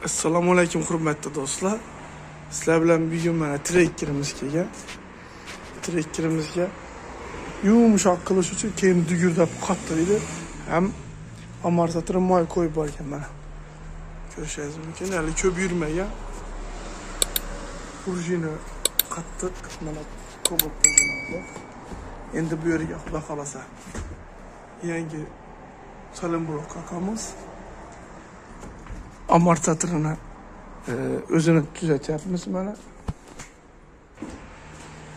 Assalomu alaykum hurmatli do'stlar. Sizlar bilan bugun mana trekkerimiz kelgan. Trekkerimizga yumshoq qilish uchun keyin dugurdab qattiqlaydi. Ham amortizator moy qo'yib borgan mana. Ko'rishingiz mumkin. Hali ko'p yurmagan. Prujina qattiq mana Cobalt prujina. Endi bu yerga xudo xolasa yangi salim blok qaqamiz. Amortizatorini o'zini tuzatyapmiz mana.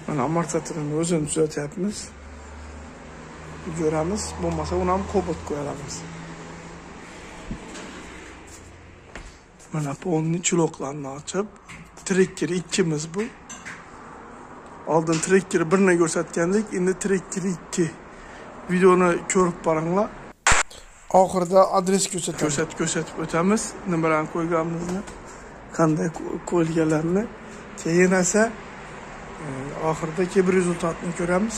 Mana amortizatorini o'zini tuzatyapmiz. Ko'ramiz, bo'lmasa uni ham Cobalt qo'yamiz. Mana polni chiloqlarni ochib, trekker ikkimiz bu. Oldin trekker 1ni ko'rsatgandik, endi trekker 2. Videoni ko'rib boringlar. Oxirida adres ko'rsatib o'tamiz. Nima bilan qo'yganimizni, qanday qo'yilganlarini. Keyin esa oxirida bir rezultatni ko'ramiz.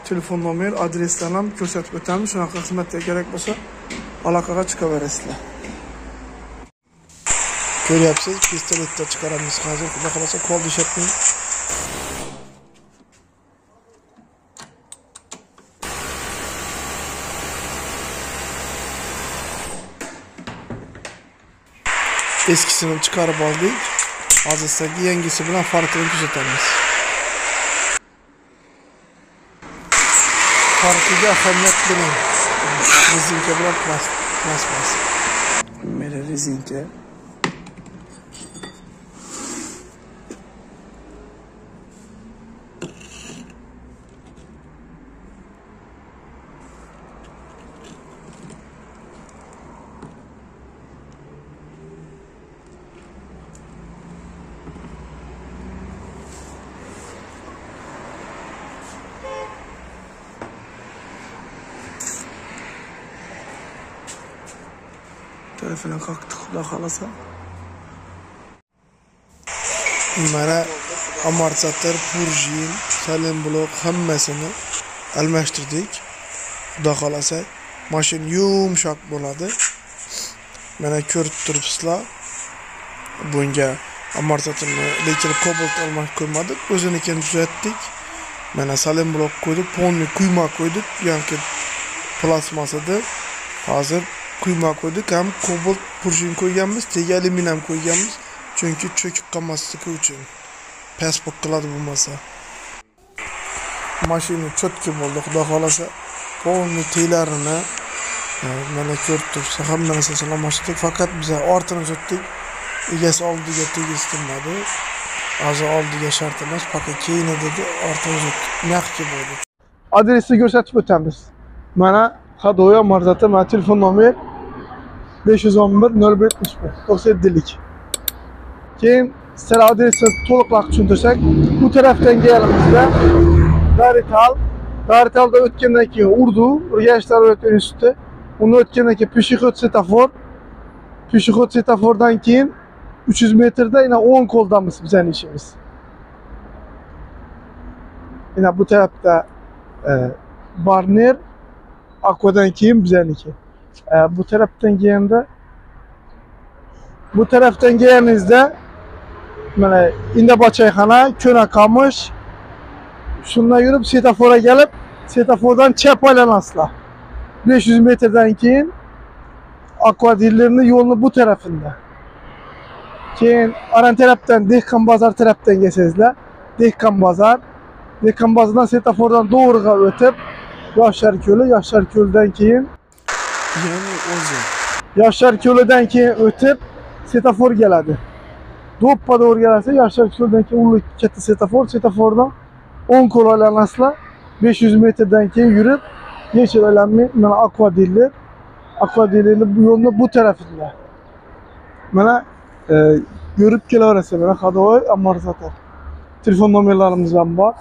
Telefon nomer, adreslarni ham ko'rsatib o'tamiz. Shunaqa xizmatga kerak bo'lsa, aloqaga chiqaverasizlar. Ko'ryapsiz, pistoletni chiqaramiz hozir. Xudo xolasa qo'l ishlatmang. Eskisini chiqarib oldik. Hozir yangisi bilan farqini kuzatamiz. Farqiga ahamiyat bering. Rezinka bilan plasmas. Mana rezinka. Telefonu kalktı xudo xolasa. Mana amortizator, prujin, salim blok hammasini almashtirdik. Xudo xolasa mashina yumshoq bo'ladi. Mana ko'rib turibsizlar. Bunga amortizatorni lekin Cobalt olmak qo'ymadik, o'zinikini tuzatdik. Mana salim blok qo'ydik, polni quyma qo'ydik, yoki plasmasada. Hozir quyma qo'ydik, ham Cobalt prujin qo'yganmiz, tega alyuminiyam qo'yganmiz, chunki cho'kib qolmasligi uchun. Pasport qiladi bo'lmasa. Mashina cho'tki bo'ldi, xudo xolasa. Polni telarini mana ko'rib turibsiz, hamma narsasini almashtirdik, faqat biz ortini uzatdik. Egasi oldiga tegishtirmadi. Hozir oldiga shart emas, faqat keyinda dedi, ortini uzatdik. Yaxshi bo'ldi. Adresni ko'rsatib o'tamiz. Mana Hadoya Marzata, mana telefon nomer 511 0171 97'lik. Keyin sizlar adresni to'liqroq tushuntirsak, bu tarafdan kelganimizda Daritalda o'tgandan keyin Urdu, Yoshlar instituti, uni o'tgandan keyin Peshixod svetofordan keyin 300 metrda yana 10 qo'ldamiz bizning ishimiz. Yana bu tarafda Barner, Aquadan keyin bizniki. Bu tarafdan kelganingizda mana Indabochayxona, Ko'naqamish, shundan yurib svetoforga kelib, svetofordan chap aylanasizlar. 500 metrdan keyin Aquadillerning yo'lini bu tarafında. Keyin aran tarafdan Dehqon bozor tarafdan kelsangizlar, Dehqon bozordan svetofordan to'g'riga o'tib Yoshlar ko'lidan keyin Yoshlar ko'lidan keyin o'tib svetofor keladi. Do'ppa to'g'ri kelsa, Yoshlar ko'lidan keyin ulug' katta svetofordan 10 qo'l aylanasizlar. 500 metrdan keyin yurib, yechib aylanmay, mana Aquadillerning bu yo'lning bu tarafida. Mana yurib kelaverasiz, mana Hadoy amortizator. Telefon nomerlarimiz ham bor.